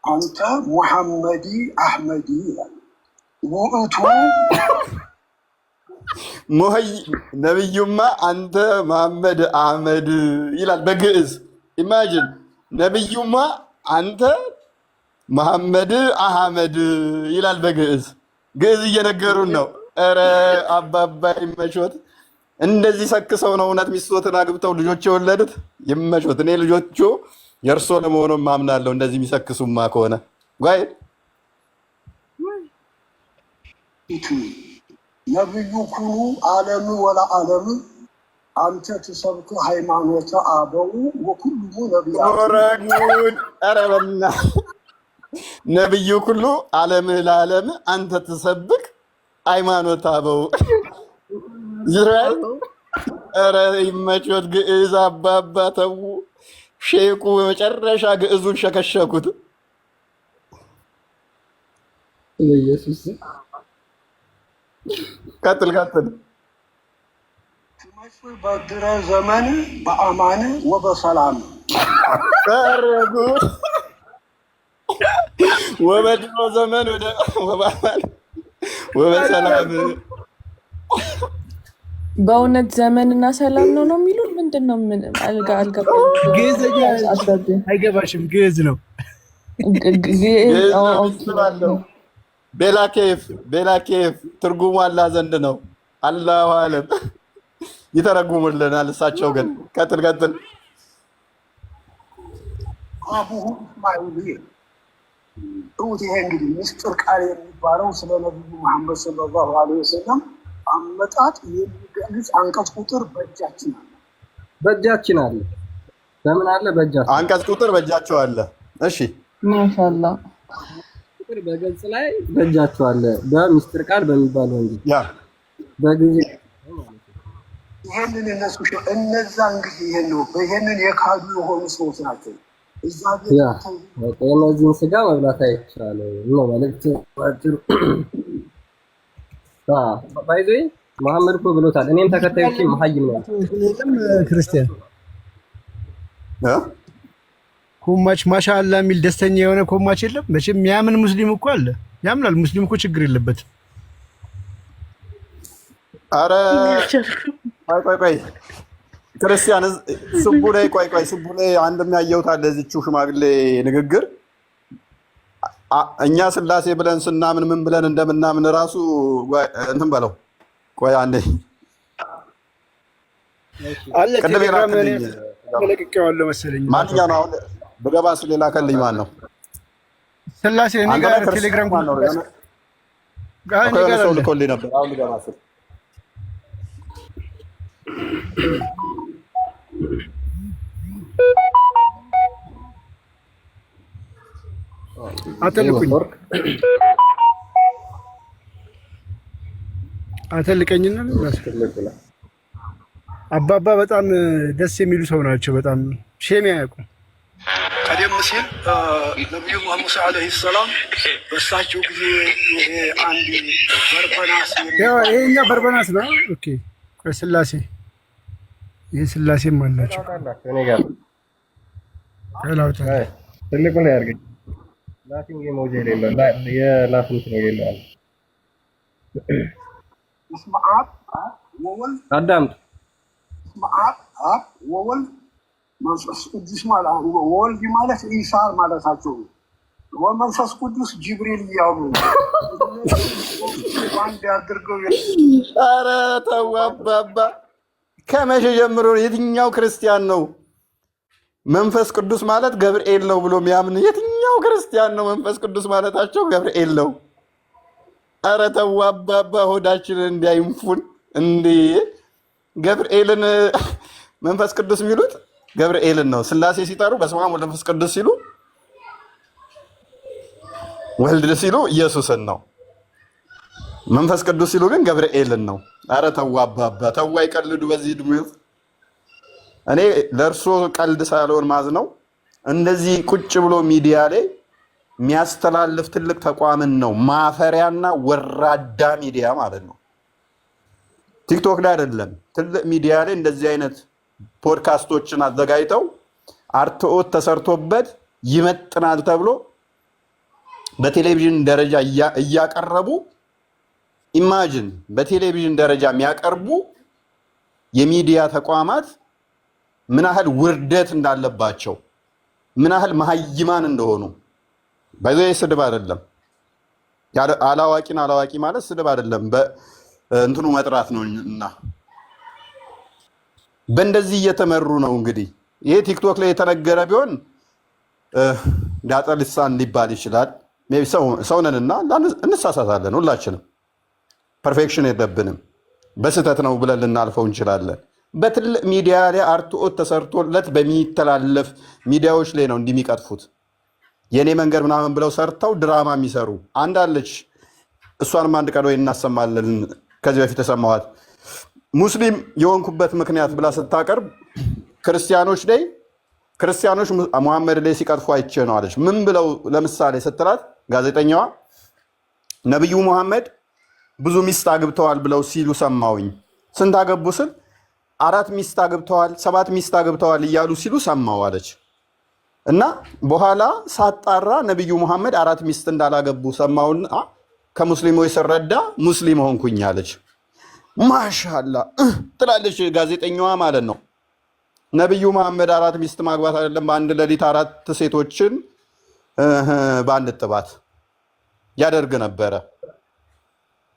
አንተ ሙሐመዲ አሕመዲ ይላል። ውእቱ ነቢዩማ አንተ መሐመድ አሕመድ ይላል በግዕዝ። ኢማጂን ነቢዩማ አንተ መሐመድ አሕመድ ይላል በግዕዝ። ግዕዝ እየነገሩን ነው። ኧረ አባባ ይመቾት። እንደዚህ ሰክሰው ነው እውነት ሚስቶትን አግብተው ልጆች የወለዱት። ይመቾት። እኔ ልጆቹ የእርሶ ለመሆኑ ማምናለሁ። እንደዚህ የሚሰክሱማ ከሆነ ጓይ ነቢዩ ኩኑ ዓለም ወላ ዓለም አንተ ትሰብክ ሃይማኖተ አበው ወኩሉ ነቢያት። ኧረ በእናትህ ነብዩ ኩሉ ዓለም ለዓለም አንተ ትሰብክ ሃይማኖት አበው ይራል። ኧረ ይመቾት ግዕዝ አባባ ተው። ሼኩ በመጨረሻ ግዕዙን ሸከሸኩት። ኢየሱስ ቀጥል ቀጥል። ትመጽእ በድረ ዘመን በአማን ወበሰላም ፈረጉ ወበድሮ ዘመን ወበአማን ወበሰላም። በእውነት ዘመንና ሰላም ነው የሚሉን ምንድን ነው? ምን አልገባኝም። አይገባሽም? ግዕዝ ነው። ቤላኬፍ ትርጉሙ አላህ ዘንድ ነው። አላሁ አለም ይተረጉሙልናል እሳቸው ግን። ቀጥል ቀጥል። አቡሁ እስማኤል እውት። ይሄ እንግዲህ ምስጢር ቃል የሚባለው ስለ ነቢዩ መሐመድ ሰለላሁ ዐለይሂ ወሰለም አመጣጥ የሚገልጽ አንቀጽ ቁጥር በእጃችን አለ። በእጃችን አለ። ለምን አለ? በእጃችን አንቀጽ ቁጥር በእጃቸው አለ። እሺ ማሻአላህ። ቁጥር በገጽ ላይ በእጃቸው አለ። በምስጢር ቃል በሚባለው እንጂ ያ በጊዜ ይሄንን እነዛ እንግዲህ ይሄንን የካዱ የሆኑ ሰዎች ናቸው። እዛ ያ እነዚህን ስጋ መብላት አይቻልም ነው መልእክት ባጭሩ። ባይዞ መሐመድ እኮ ብሎታል። እኔም ተከታዮቼ መሀይም ነው። ክርስቲያን ኮማች ማሻአላ የሚል ደስተኛ የሆነ ኮማች የለም መቼም። የሚያምን ሙስሊም እኮ አለ፣ ያምናል። ሙስሊም እኮ ችግር የለበትም። አረ ቆይ ክርስቲያን ስቡ ላይ ቆይ ስቡ ላይ አንድ የሚያየውት አለ። እዚችው ሽማግሌ ንግግር እኛ ስላሴ ብለን ስናምን ምን ብለን እንደምናምን ራሱ እንትን በለው። ቆይ አንዴ አለ ቴሌግራም ለቅቄዋለሁ መሰለኝ። ማንኛው ነው አሁን በገባ ስለላ ከልኝ ማን ነው? ስላሴ እኔ ጋር ቴሌግራም ማን ነው? ሰው ልኮልኝ ነበር። አሁን ልገባ ስል አተልቀኝና አባባ በጣም ደስ የሚሉ ሰው ናቸው። በጣም ሼም ያያውቁ። ቀደም ሲል ነቢዩ ሙሐመድ ዓለይሂ ሰላም በእሳቸው ጊዜ ይሄ አንድ በርበናስ ይሄኛ በርበናስ ነው። ኦኬ ስላሴ ይሄ ስላሴም አላቸው። ትልቁ ላይ አድርገኝ። ላቲንግ ኢሞጂ የሌለው የላቲንግ ነው የሌለው። እስመ አብ ወወልድ አዳምጥ። እስመ አብ ወወልድ መንፈስ ቅዱስ ማለት ወልድ ማለት ኢሳ ማለታቸው ነው። ወመንፈስ ቅዱስ ጅብሪል እያሉ አንድ ያድርገው። ኧረ ተው አባባ። ከመቼ ጀምሮ የትኛው ክርስቲያን ነው መንፈስ ቅዱስ ማለት ገብርኤል ነው ብሎ የሚያምን? የትኛው ክርስቲያን ነው መንፈስ ቅዱስ ማለታቸው ገብርኤል ነው? ኧረ ተው አባባ፣ ሆዳችንን እንዲያይንፉን እንዴ! ገብርኤልን መንፈስ ቅዱስ የሚሉት ገብርኤልን ነው። ስላሴ ሲጠሩ በስመ አብ ወወልድ ወመንፈስ ቅዱስ ሲሉ ወልድ ሲሉ ኢየሱስን ነው። መንፈስ ቅዱስ ሲሉ ግን ገብርኤልን ነው። ኧረ ተው አባባ ተው፣ አይቀልዱ በዚህ ዕድሜ። እኔ ለእርሶ ቀልድ ሳልሆን ማዝ ነው። እንደዚህ ቁጭ ብሎ ሚዲያ ላይ የሚያስተላልፍ ትልቅ ተቋምን ነው ማፈሪያና ወራዳ ሚዲያ ማለት ነው። ቲክቶክ ላይ አይደለም፣ ትልቅ ሚዲያ ላይ እንደዚህ አይነት ፖድካስቶችን አዘጋጅተው አርትዖት ተሰርቶበት ይመጥናል ተብሎ በቴሌቪዥን ደረጃ እያቀረቡ ኢማጂን፣ በቴሌቪዥን ደረጃ የሚያቀርቡ የሚዲያ ተቋማት ምን ያህል ውርደት እንዳለባቸው፣ ምን ያህል መሀይማን እንደሆኑ። በዚህ ስድብ አይደለም። አላዋቂን አላዋቂ ማለት ስድብ አይደለም፣ በእንትኑ መጥራት ነው። እና በእንደዚህ እየተመሩ ነው። እንግዲህ ይሄ ቲክቶክ ላይ የተነገረ ቢሆን ዳጠ ልሳን ሊባል ይችላል። ሰው ነንና እንሳሳታለን። ሁላችንም ፐርፌክሽን የለብንም። በስህተት ነው ብለን ልናልፈው እንችላለን። በትልቅ ሚዲያ ላይ አርትዖት ተሰርቶለት በሚተላለፍ ሚዲያዎች ላይ ነው እንዲህ የሚቀጥፉት። የኔ መንገድ ምናምን ብለው ሰርተው ድራማ የሚሰሩ አንድ አለች። እሷንም አንድ ቀን ወይ እናሰማለን። ከዚህ በፊት ተሰማዋት ሙስሊም የሆንኩበት ምክንያት ብላ ስታቀርብ ክርስቲያኖች ሙሐመድ ላይ ሲቀጥፉ አይቼ ነው አለች። ምን ብለው ለምሳሌ ስትላት ጋዜጠኛዋ ነቢዩ ሙሐመድ ብዙ ሚስት አግብተዋል ብለው ሲሉ ሰማውኝ። ስንት አገቡ ስል 4 ሚስት አግብተዋል፣ 7 ሚስት አግብተዋል እያሉ ሲሉ ሰማው አለች። እና በኋላ ሳጣራ ነቢዩ ሙሐመድ 4 ሚስት እንዳላገቡ ሰማውና ከሙስሊሞች ስረዳ ሙስሊም ሆንኩኝ አለች። ማሻላ ትላለች ጋዜጠኛዋ ማለት ነው። ነቢዩ መሐመድ 4 ሚስት ማግባት አይደለም በአንድ ሌሊት 4 ሴቶችን በአንድ ጥባት ያደርግ ነበረ።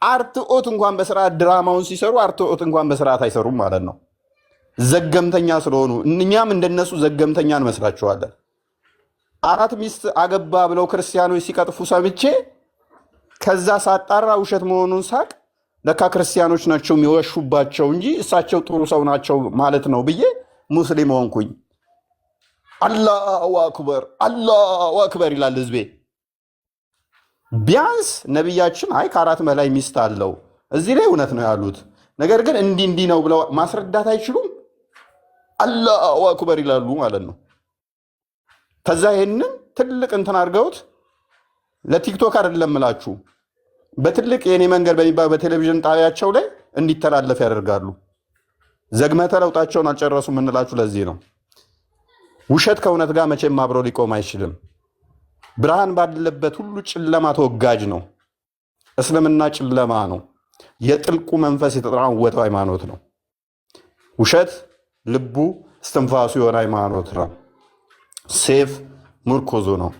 አርትኦት እንኳን በስርዓት ድራማውን ሲሰሩ አርትኦት እንኳን በስርዓት አይሰሩም ማለት ነው። ዘገምተኛ ስለሆኑ እኛም እንደነሱ ዘገምተኛ እንመስላችኋለን። 4 ሚስት አገባ ብለው ክርስቲያኖች ሲቀጥፉ ሰምቼ ከዛ ሳጣራ ውሸት መሆኑን ሳቅ ለካ ክርስቲያኖች ናቸው የሚወሹባቸው እንጂ እሳቸው ጥሩ ሰው ናቸው ማለት ነው ብዬ ሙስሊም ሆንኩኝ። አላሁ አክበር አላሁ አክበር ይላል ህዝቤ። ቢያንስ ነቢያችን አይ ከ4 በላይ ሚስት አለው እዚህ ላይ እውነት ነው ያሉት፣ ነገር ግን እንዲህ ነው ብለው ማስረዳት አይችሉም። አላሁ አክበር ይላሉ ማለት ነው። ከዛ ይሄንን ትልቅ እንትን አድርገውት ለቲክቶክ አይደለም እላችሁ በትልቅ የኔ መንገድ በሚባል በቴሌቪዥን ጣቢያቸው ላይ እንዲተላለፍ ያደርጋሉ። ዘግመተ ለውጣቸውን አልጨረሱ የምንላችሁ ለዚህ ነው። ውሸት ከእውነት ጋር መቼም አብሮ ሊቆም አይችልም። ብርሃን ባለበት ሁሉ ጨለማ ተወጋጅ ነው። እስልምና ጨለማ ነው። የጥልቁ መንፈስ የተጠራወተው ሃይማኖት ነው። ውሸት ልቡ እስትንፋሱ የሆነ ሃይማኖት ነው። ሴፍ ምርኮዙ ነው።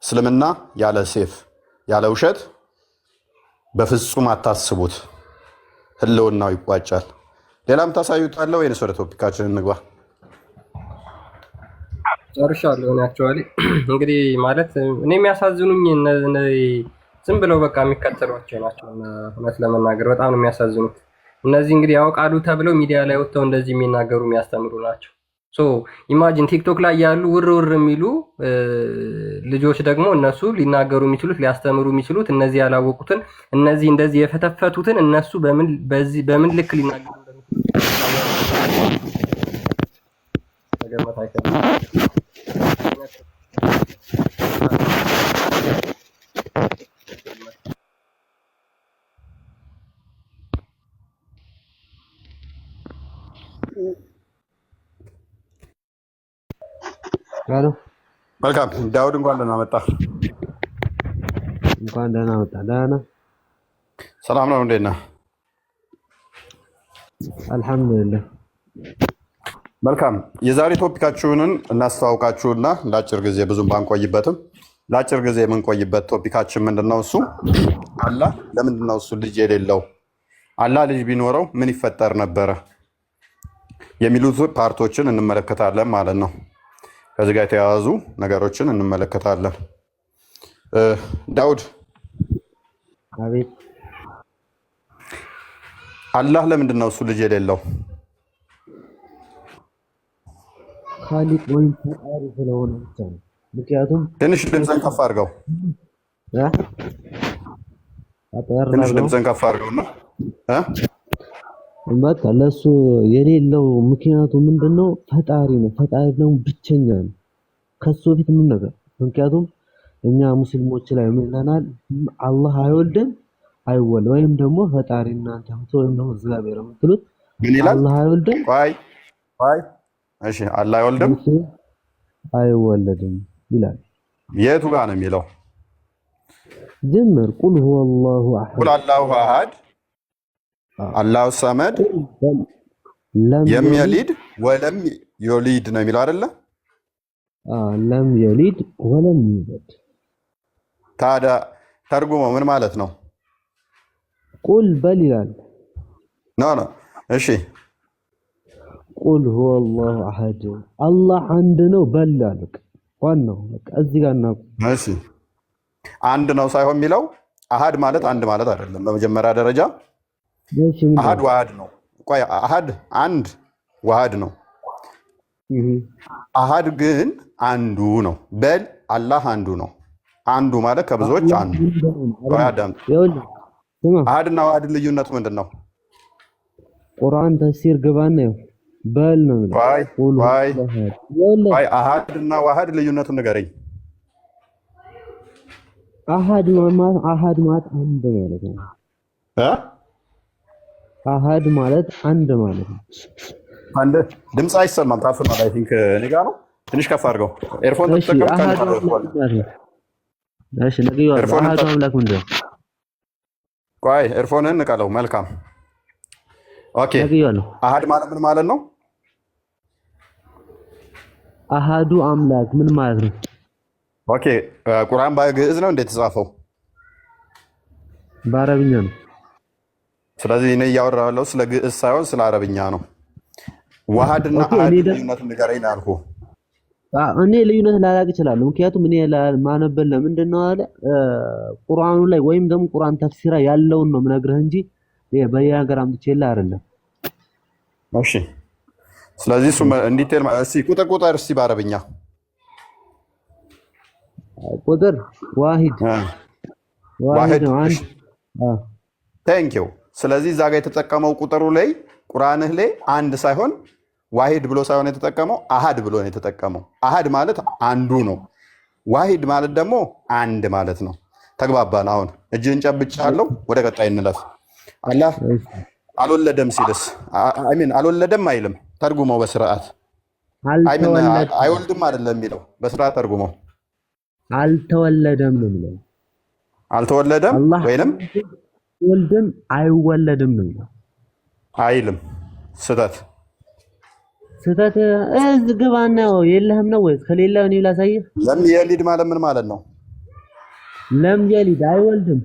እስልምና ያለ ሴፍ ያለ ውሸት በፍጹም አታስቡት። ህልውናው ይቋጫል። ሌላም ታሳዩታለ ወይንስ ወደ ቶፒካችን እንግባ? ጨርሻለሁ። አክቹዋሊ እንግዲህ ማለት እኔ የሚያሳዝኑኝ ዝም ብለው በቃ የሚከተሏቸው ናቸው። እውነት ለመናገር በጣም ነው የሚያሳዝኑት። እነዚህ እንግዲህ ያውቃሉ ተብለው ሚዲያ ላይ ወጥተው እንደዚህ የሚናገሩ የሚያስተምሩ ናቸው። ሶ ኢማጂን ቲክቶክ ላይ ያሉ ውር የሚሉ ልጆች ደግሞ እነሱ ሊናገሩ የሚችሉት ሊያስተምሩ የሚችሉት እነዚህ ያላወቁትን እነዚህ እንደዚህ የፈተፈቱትን እነሱ በምን ልክ ሊናገሩ መልካም ዳውድ እንኳን ደህና መጣ። እንኳን ደህና መጣ። ደህና ሰላም ነው። እንዴት ነህ? አልሐምዱሊላህ። መልካም የዛሬ ቶፒካችሁንን እናስተዋውቃችሁና ለአጭር ጊዜ ብዙም ባንቆይበትም ለአጭር ጊዜ የምንቆይበት ቶፒካችን ምንድነው? እሱ አላህ ለምንድነው እሱ ልጅ የሌለው? አላህ ልጅ ቢኖረው ምን ይፈጠር ነበረ? የሚሉት ፓርቶችን እንመለከታለን ማለት ነው። ከዚህ ጋር የተያያዙ ነገሮችን እንመለከታለን። ዳውድ አቤት። አላህ ለምንድን ነው እሱ ልጅ የሌለው? ካሊቅ ወይም ፈጣሪ ስለሆነ ብቻ ነው። ምክንያቱም ትንሽ ድምፅን ከፍ አድርገው፣ ትንሽ ድምፅን ከፍ አድርገውና በቃ ለሱ የሌለው ምክንያቱ ምንድነው? ፈጣሪ ነው። ፈጣሪ ነው፣ ብቸኛ ነው። ከሱ በፊት ምን ነገር። ምክንያቱም እኛ ሙስሊሞች ላይ ምን ይለናል? አላህ አይወልድም አይወልድ ወይም ደግሞ ፈጣሪ እናንተ ወይም ደግሞ እግዚአብሔር የምትሉት ምን ይላል? አላህ አይወልድም እሺ፣ አላህ አይወልድም አይወለድም ይላል። የቱ ጋር ነው የሚለው? ጀመር ቁል ሁወ አላሁ አሐድ ቁል አላሁ አሐድ አላሁ ሰመድ ለም የሊድ ወለም ዩሊድ ነው የሚለው አይደለ? ለም የሊድ ወለም ዩሊድ። ታዲያ ተርጉሞ ምን ማለት ነው? ቁል በል ይላል። ኖ እሺ፣ ቁል ሁወ አላሁ አሐድ አላህ አንድ ነው በል አለ። ዋናው በቃ እዚህ ጋር ነው። እሺ፣ አንድ ነው ሳይሆን የሚለው አሐድ ማለት አንድ ማለት አይደለም። በመጀመሪያ ደረጃ አሐድ ዋሃድ ነው። ቆይ አሐድ አንድ ዋሃድ ነው። አሐድ ግን አንዱ ነው። በል አላህ አንዱ ነው። አንዱ ማለት ከብዙዎች አንዱ። አዳምጥ። አሃድና ዋህድ ልዩነቱ ምንድን ነው? ቁርአን ተፍሲር ግባና ይኸው በል ነው አሃድና ዋህድ ልዩነቱን ንገረኝ። አሃድ ማለት አንድ ማለት ነው። አሃድ ማለት አንድ ማለት ነው። አንድ ድምፅ አይሰማም። ታፍኗል። አይ ቲንክ እኔ ጋር ነው። ትንሽ ከፍ አድርገው። ኤርፎን ተጠቀም። እሺ ነግዩ አሃዱ አምላክ ምንድን ነው? ቆይ ኤርፎንን እንቀለው። መልካም ኦኬ። አሃድ ማለት ምን ማለት ነው? አሃዱ አምላክ ምን ማለት ነው? ኦኬ ቁርአን በግዕዝ ነው እንዴት ተጻፈው? በአረብኛ ነው። ስለዚህ እኔ እያወራሁ ያለው ስለ ግዕዝ ሳይሆን ስለ አረብኛ ነው። ዋህድና አሃድ ልዩነቱን ንገረኝ ነው ያልኩህ። እኔ ልዩነት ላላቅ እችላለሁ። ምክንያቱም እኔ ማነበል ለምንድን ነው አለ ቁርአኑ ላይ ወይም ደግሞ ቁርአን ተፍሲራ ያለውን ነው የምነግርህ እንጂ በሌላ ነገር አምጥቼልህ አይደለም። እሺ ስለዚህ እሱ እንዲቴል እስኪ ቁጥር እስኪ በአረብኛ ቁጥር ዋሂድ ቴንኪው። ስለዚህ እዛ ጋር የተጠቀመው ቁጥሩ ላይ ቁርአንህ ላይ አንድ ሳይሆን ዋሂድ ብሎ ሳይሆን የተጠቀመው አሃድ ብሎ ነው የተጠቀመው። አሃድ ማለት አንዱ ነው። ዋሂድ ማለት ደግሞ አንድ ማለት ነው። ተግባባን? አሁን እጅህን ጨብጫለሁ። ወደ ቀጣይ እንለፍ። አላህ አልወለደም ሲልስ አልወለደም አይልም። ተርጉመው በስርዓት አይወልድም አይደለም የሚለው በስርዓት ተርጉመው። አልተወለደም ነው የሚለው። አልተወለደም ወይንም ወልድም አይወለድም ነው አይልም። ስተት ግባና የለህም ነው ወይስ ከሌለ እኔ ላሳይህ። ለም የሊድ ማለት ምን ማለት ነው? ለም የሊድ አይወልድም።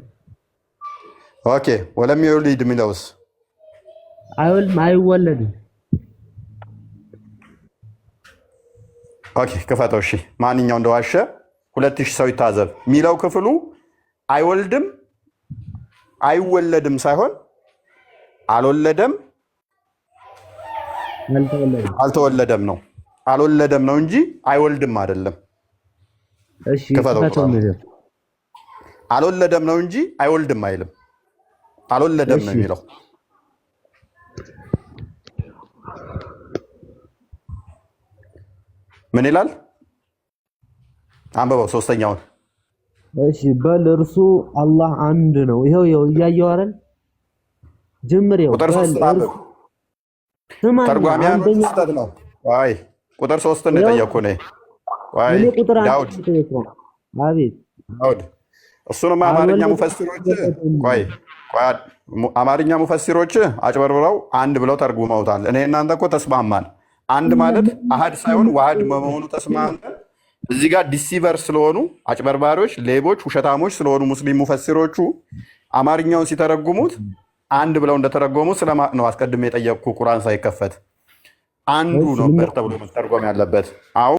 ኦኬ ወለም የሊድ የሚለውስ አይወልድም አይወለድም። ኦኬ ክፈተው። እሺ ማንኛው እንደዋሸ 2000 ሰው ይታዘብ የሚለው ክፍሉ አይወልድም አይወለድም ሳይሆን አልወለደም አልተወለደም ነው። አልወለደም ነው እንጂ አይወልድም አይደለም። እሺ ክፈተው። አልወለደም ነው እንጂ አይወልድም አይልም። አልወለደም ነው የሚለው። ምን ይላል? አንበባው ሶስተኛውን። እሺ በል እርሱ አላህ አንድ ነው። ይሄው እያየው አይደል? ጀምሬው ቁጥር 3 አንብብ። ተርጓሚያን ስህተት ነው። አይ ቁጥር 3 ነው የጠየኩህ እኔ። አይ ዳውድ አቤት ዳውድ እሱንም አማርኛ ሙፈሲሮች አማርኛ ሙፈሲሮች አጭበርብረው አንድ ብለው ተርጉመውታል። እኔ እናንተ እኮ ተስማማን። አንድ ማለት አሃድ ሳይሆን ዋህድ በመሆኑ ተስማማን። እዚህ ጋር ዲሲቨር ስለሆኑ አጭበርባሪዎች፣ ሌቦች፣ ውሸታሞች ስለሆኑ ሙስሊም ሙፈሲሮቹ አማርኛውን ሲተረጉሙት አንድ ብለው እንደተረጎሙ ስለማቅ ነው አስቀድሜ የጠየቅኩ። ቁርአን ሳይከፈት አንዱ ነበር ተብሎ መተርጎም ያለበት። አሁን